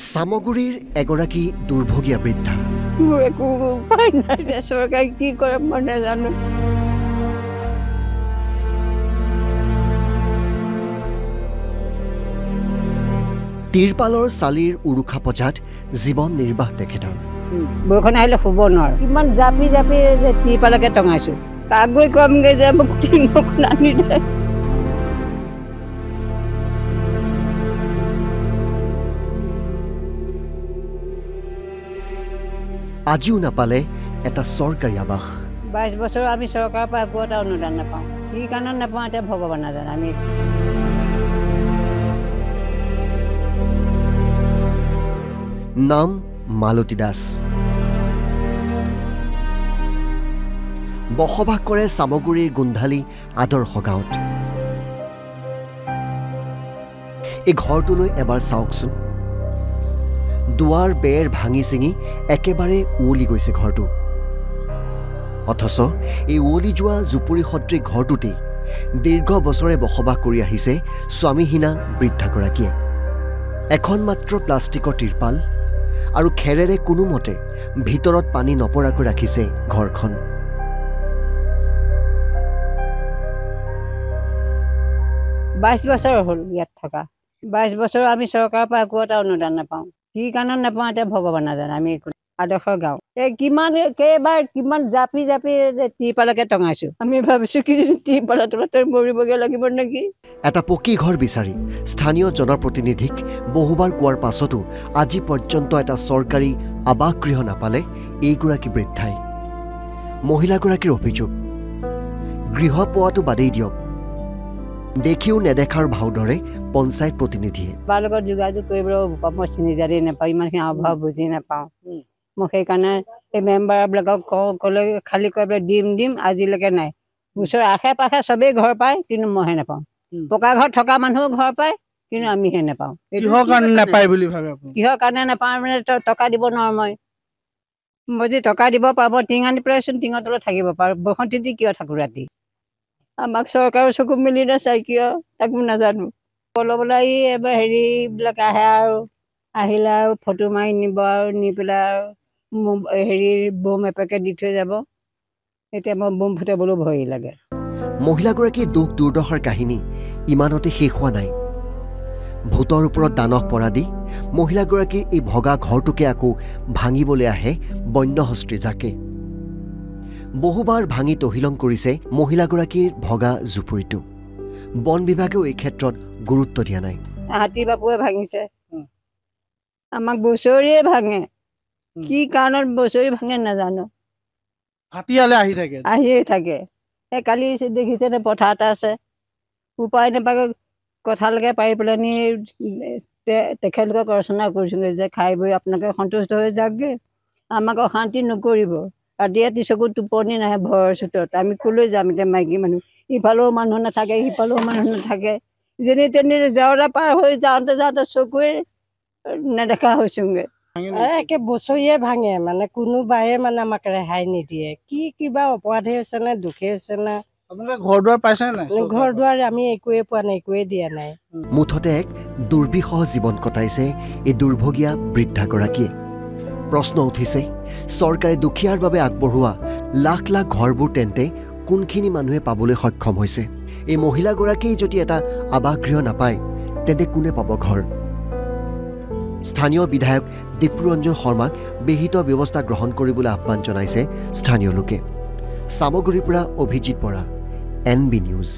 সামগুৰিৰ এগৰাকী দুৰ্ভগীয়া বৃদ্ধা। মোৰ একো উপায় নাই, চৰকাৰে কি কৰে মই নাজানো। তিৰপালৰ চালিৰ উৰুখা পজাত জীৱন নিৰ্বাহ তেখেতৰ। বৰষুণ আহিলে শুব নোৱাৰো, ইমান জাপি জাপি তিৰপালকে টঙাইছো। কাগৈ কমগে যে মোক টিঙখন আনি দে। আজিও নাপালে এটা চৰকাৰী আৱাস। 22 বছৰ আমি চৰকাৰৰ পৰা একো এটা অনুদান নাপাওঁ। কি কাৰণত নাপাওঁ এতিয়া ভগৱান নাজানে। আমি নাম মালতী দাস। বসবাস কৰে চামগুৰিৰ গোন্ধালী আদৰ্শ গাঁৱত। এই ঘৰটোলৈ এবাৰ চাওকচোন। দুৱাৰ বেৰ ভাঙি ছিঙি একেবাৰে উৱলি গৈছে ঘৰটো। অথচ এই উৱলি যোৱা জুপুৰি সদৃশ ঘৰটোতেই দীৰ্ঘ বছৰে বসবাস কৰি আহিছে স্বামীহীনা বৃদ্ধাগৰাকীয়ে। এখন মাত্ৰ প্লাষ্টিকৰ তিৰপাল আৰু খেৰেৰে কোনোমতে ভিতৰত পানী নপৰাকৈ ৰাখিছে ঘৰখন। বাইছ বছৰ হ'ল ইয়াত থকা। 22 বছৰ আমি চৰকাৰৰ পৰা একো এটা অনুদান নাপাওঁ। কি কাৰণত নাপাওঁ এতিয়া ভগৱান নাজানে। আমি আদৰ্শ গাঁও কিমান জাপি জাপি তিৰপালকে টঙাইছো। আমি ভাবিছো কি তিৰপালৰ তলতে মৰিবগে লাগিব নেকি। এটা পকী ঘৰ বিচাৰি স্থানীয় জনপ্ৰতিনিধিক বহুবাৰ কোৱাৰ পাছতো আজি পৰ্যন্ত এটা চৰকাৰী আৱাসগৃহ নাপালে এইগৰাকী বৃদ্ধাই। মহিলাগৰাকীৰ অভিযোগ, গৃহ পোৱাটো বাদেই দিয়ক, দেখিও নেদেখাৰ ভাও ধৰে পঞ্চায়ত প্ৰতিনিধিয়ে। তাৰ লগত যোগাযোগ কৰিবলৈ মই চিনি জাৰি নাপাওঁ, ইমানখিনি অভাৱ বুজি নাপাওঁ। মই সেইকাৰণে এই মেম্বাৰবিলাকক ক'লে খালী কৰিবলৈ দিম আজিলৈকে নাই। ওচৰৰ আশে পাশে চবেই ঘৰ পায়, কিন্তু মইহে নাপাওঁ। পকা ঘৰ থকা মানুহো ঘৰ পায়, কিন্তু আমিহে নাপাওঁ। কিহৰ কাৰণে নাপায় বুলি ভাবে আপুনি? কিহৰ কাৰণে নাপাওঁ মানে টকা দিব নোৱাৰোঁ। মই যদি টকা দিব পাৰোঁ মই টিং আনি পেলাইচোন টিঙৰ তলত থাকিব পাৰোঁ। বৰষুণ তিতি কিয় থাকোঁ ৰাতি? আমাক চৰকাৰৰ চকু মিলি নাচাই কিয় তাকো নাজানো। ল'বলৈ এবাৰ হেৰিবিলাক আহে আৰু আহিলে আৰু ফটো মাৰি নিব আৰু নি পেলাই আৰু বোম এপেকে দি থৈ যাব। এতিয়া মই বোম ফুটাবলৈ ভয় লাগে। মহিলাগৰাকীৰ দুখ দুৰ্দশাৰ কাহিনী ইমানতে শেষ হোৱা নাই। ভূতৰ ওপৰত দানহ পৰা দি মহিলাগৰাকীৰ এই ভগা ঘৰটোকে আকৌ ভাঙিবলৈ আহে বন্যহস্ত্ৰী জাকে। বহুবাৰ ভাঙি তহিলং কৰিছে মহিলাগৰাকীৰ ভগা জুপুৰিটো। বন বিভাগেও এই ক্ষেত্ৰত গুৰুত্ব দিয়া নাই। হাতী বাপুৱে ভাঙিছে, আমাক বছৰিয়ে ভাঙে। কি কাৰণত বছৰি ভাঙে নাজানো। হাতীয়ালে আহিয়ে থাকে। এই কালি দেখিছে নে পথাৰ এটা আছে, উপায় নাপাকে কঁঠালকে পাৰি পেলাই নি তেখেতলোকক ৰচনা কৰিছোঁগৈ যে খাই বৈ আপোনালোকে সন্তুষ্ট হৈ যাওকগৈ, আমাক অশান্তি নকৰিব। ৰাতি ৰাতি চকুত টোপনি নাহে ভয়ৰ চোতত। আমি ক'লৈ যাম এতিয়া? মাইকী মানুহ ইফালেও মানুহ নাথাকে, সিফালেও মানুহ নাথাকে। যেনি তেনি জেওৰা পাৰ হৈ যাওঁতে চকুৱে নেদেখা হৈছোঁগৈ। একে বছৰিয়ে ভাঙে, মানে কোনোবাই মানে আমাক ৰেহাই নিদিয়ে। কিবা অপৰাধী হৈছে নে দুখে হৈছে নে? আপোনালোকে ঘৰ দুৱাৰ পাইছে নাই? ঘৰ দুৱাৰ আমি একোৱে পোৱা নাই, একোৱে দিয়া নাই। মুঠতে এক দুৰ্বিষহ জীৱন কটাইছে এই দুৰ্ভগীয়া বৃদ্ধাগৰাকীয়ে। প্ৰশ্ন উঠিছে, চৰকাৰে দুখীয়াৰ বাবে আগবঢ়োৱা লাখ লাখ ঘৰবোৰ তেন্তে কোনখিনি মানুহে পাবলৈ সক্ষম হৈছে? এই মহিলাগৰাকীয়ে যদি এটা আৱাসগৃহ নাপায় তেন্তে কোনে পাব ঘৰ? স্থানীয় বিধায়ক দীপুৰঞ্জন শৰ্মাক বিহিত ব্যৱস্থা গ্ৰহণ কৰিবলৈ আহ্বান জনাইছে স্থানীয় লোকে। চামগুৰিৰ পৰা অভিজিত বৰা, NB নিউজ।